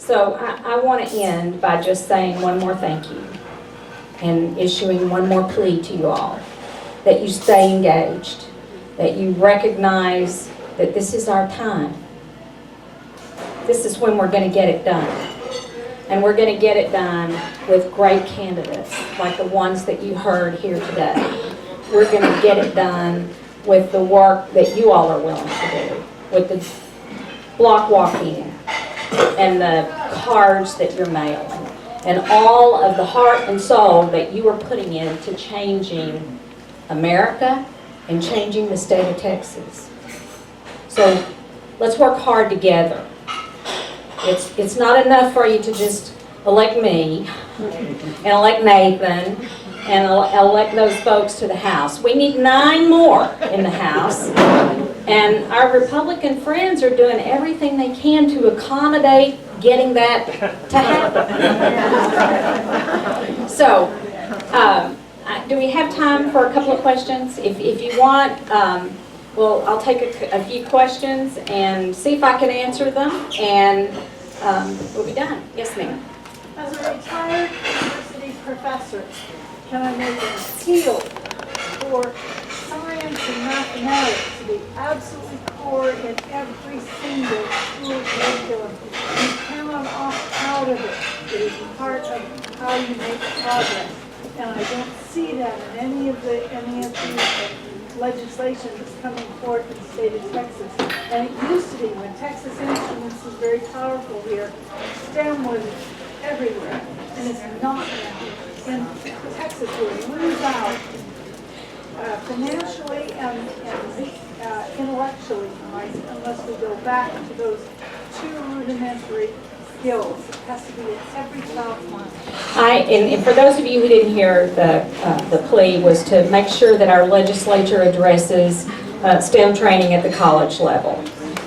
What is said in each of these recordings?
So I want to end by just saying one more thank you and issuing one more plea to you all, that you stay engaged, that you recognize that this is our time. This is when we're going to get it done. And we're going to get it done with great candidates, like the ones that you heard here today. We're going to get it done with the work that you all are willing to do, with the block walking and the cards that you're mailing, and all of the heart and soul that you are putting into changing America and changing the state of Texas. So let's work hard together. It's not enough for you to just elect me and elect Nathan and elect those folks to the House. We need 9 more in the House. And our Republican friends are doing everything they can to accommodate getting that to happen. So, do we have time for a couple of questions? If you want, well, I'll take a few questions and see if I can answer them, and we'll be done. Yes, ma'am. As a retired university professor, can I make an appeal for science and mathematics to be absolutely core in every single school curriculum? You cannot opt out of it. It is part of how you make progress. And I don't see that in any of the legislation that's coming forth in the state of Texas. And it used to be, when Texas Instruments was very powerful here, STEM was everywhere. And it's not now. In Texas, we lose out financially and intellectually, unless we go back to those 2 rudimentary skills. It has to be in every child's mind. And for those of you who didn't hear, the plea was to make sure that our legislature addresses STEM training at the college level.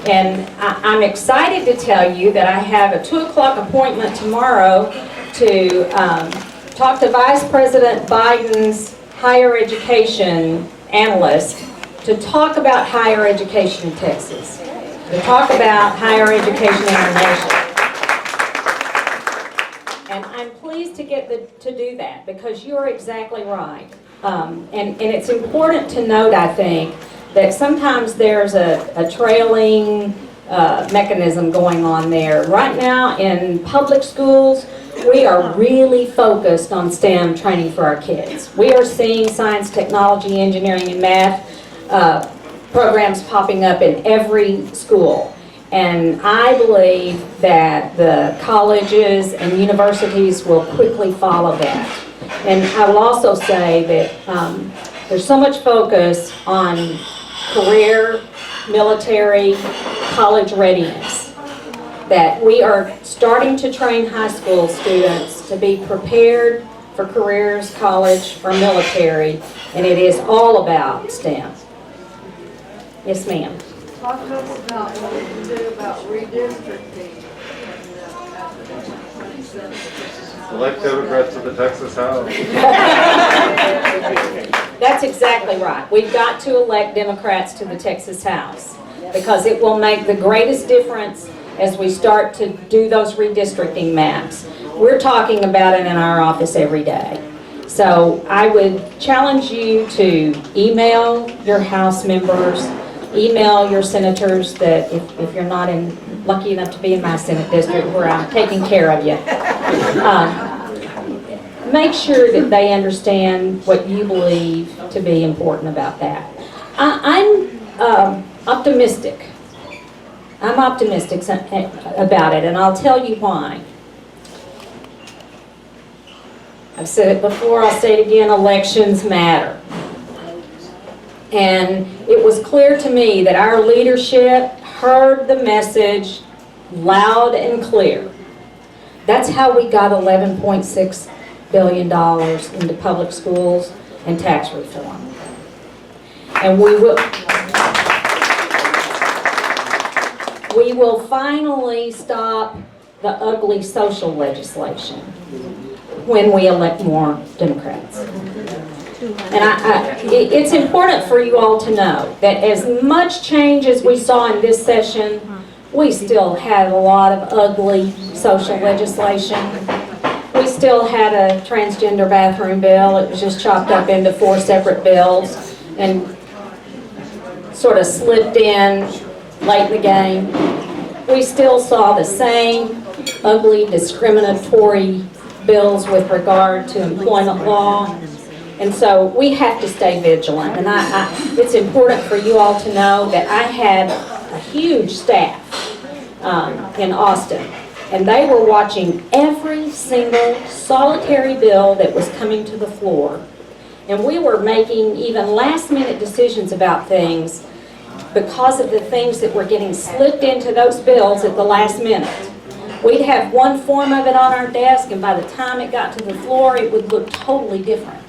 And I'm excited to tell you that I have a 2 o'clock appointment tomorrow to talk to Vice President Biden's higher education analyst to talk about higher education in Texas, to talk about higher education in our nation. And I'm pleased to get to do that, because you're exactly right. And it's important to note, I think, that sometimes there's a trailing mechanism going on there. Right now in public schools, we are really focused on STEM training for our kids. We are seeing science, technology, engineering, and math programs popping up in every school. And I believe that the colleges and universities will quickly follow that. And I will also say that there's so much focus on career, military, college readiness, that we are starting to train high school students to be prepared for careers, college, or military, and it is all about STEM. Yes, ma'am. Talk to us about what we can do about redistricting. Elect Democrats to the Texas House. That's exactly right. We've got to elect Democrats to the Texas House, because it will make the greatest difference as we start to do those redistricting maps. We're talking about it in our office every day. So I would challenge you to email your House members, email your senators, that if you're not lucky enough to be in my Senate district where I'm taking care of you. Make sure that they understand what you believe to be important about that. I'm optimistic. I'm optimistic about it, and I'll tell you why. I've said it before, I'll say it again, elections matter. And it was clear to me that our leadership heard the message loud and clear. That's how we got $11.6 billion into public schools and tax reform. And we will finally stop the ugly social legislation when we elect more Democrats. And it's important for you all to know that as much change as we saw in this session We still had a lot of ugly social legislation. We still had a transgender bathroom bill. It was just chopped up into 4 separate bills and sort of slipped in late in the game. We still saw the same ugly discriminatory bills with regard to employment law. And so we have to stay vigilant. And it's important for you all to know that I had a huge staff in Austin. And they were watching every single solitary bill that was coming to the floor. And we were making even last-minute decisions about things because of the things that were getting slipped into those bills at the last minute. We'd have one form of it on our desk, and by the time it got to the floor, it would look totally different.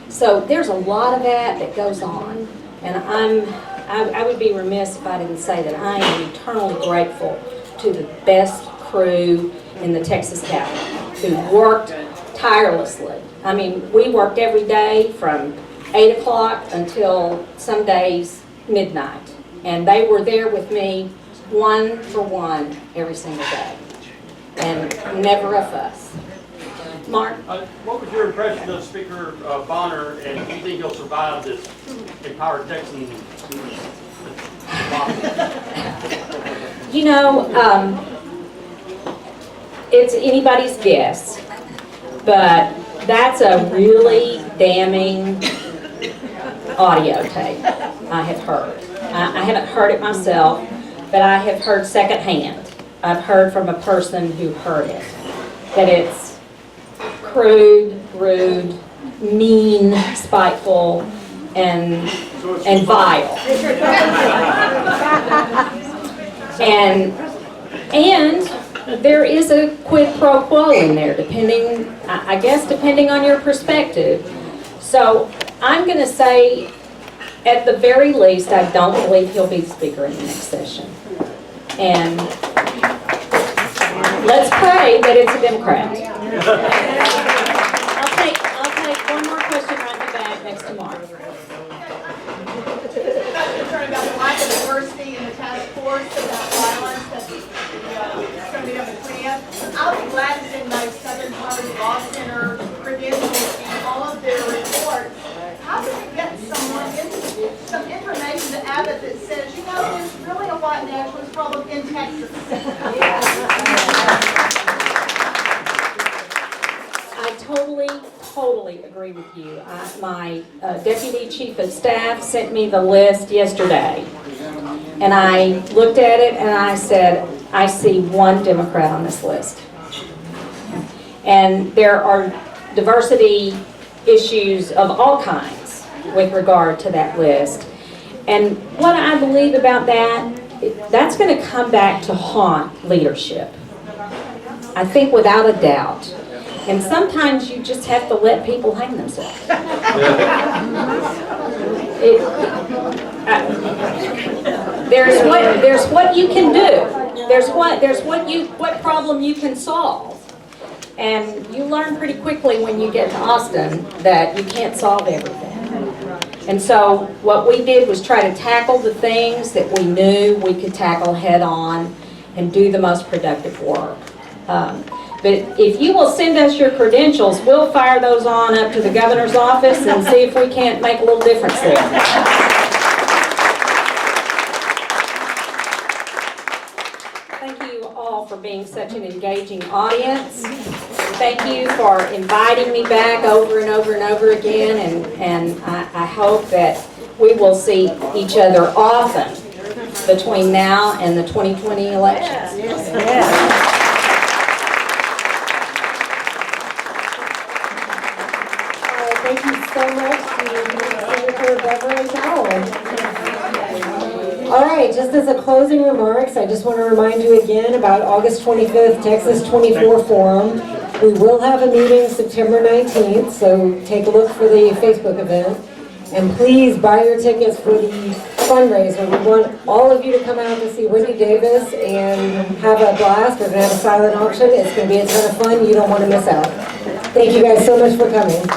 So there's a lot of that goes on. And I would be remiss if I didn't say that I am eternally grateful to the best crew in the Texas Capitol who worked tirelessly. I mean, we worked every day from 8 o'clock until some days midnight. And they were there with me one for one every single day. And never a fuss. Mark? What was your impression of Speaker Bonner, and do you think he'll survive this Empower Texan? You know, it's anybody's guess, but that's a really damning audio tape I have heard. I haven't heard it myself, but I have heard secondhand. I've heard from a person who heard it, that it's crude, rude, mean, spiteful, and vile. And there is a quid pro quo in there, I guess depending on your perspective. So I'm going to say, at the very least, I don't believe he'll be speaker in the next session. And let's pray that it's a Democrat. I'll take one more question right in the back next to Mark. Concerned about the lack of diversity in the task force about violence that's going to be on the 20th. I'll be glad to send my Southern Poverty Law Center credentials and all of their reports. How do we get some information to Abbott that says, you know, there's really a white nationalist problem in Texas? I totally agree with you. My Deputy Chief of Staff sent me the list yesterday, and I looked at it and I said, I see one Democrat on this list. And there are diversity issues of all kinds with regard to that list. And what I believe about that's going to come back to haunt leadership. I think without a doubt. And sometimes you just have to let people hang themselves. There's what you can do. There's what problem you can solve. And you learn pretty quickly when you get to Austin that you can't solve everything. And so what we did was try to tackle the things that we knew we could tackle head on and do the most productive work. But if you will send us your credentials, we'll fire those on up to the governor's office and see if we can't make a little difference there. Thank you all for being such an engaging audience. Thank you for inviting me back over and over and over again, and I hope that we will see each other often between now and the 2020 elections. Yes. Thank you so much to Senator Beverly Powell. All right, just as a closing remarks, I just want to remind you again about August 25th, Texas 24 Forum. We will have a meeting September 19th, so take a look for the Facebook event. And please buy your tickets for the fundraiser. We want all of you to come out to see Wendy Davis and have a blast. We're going to have a silent auction. It's going to be a ton of fun. You don't want to miss out. Thank you guys so much for coming.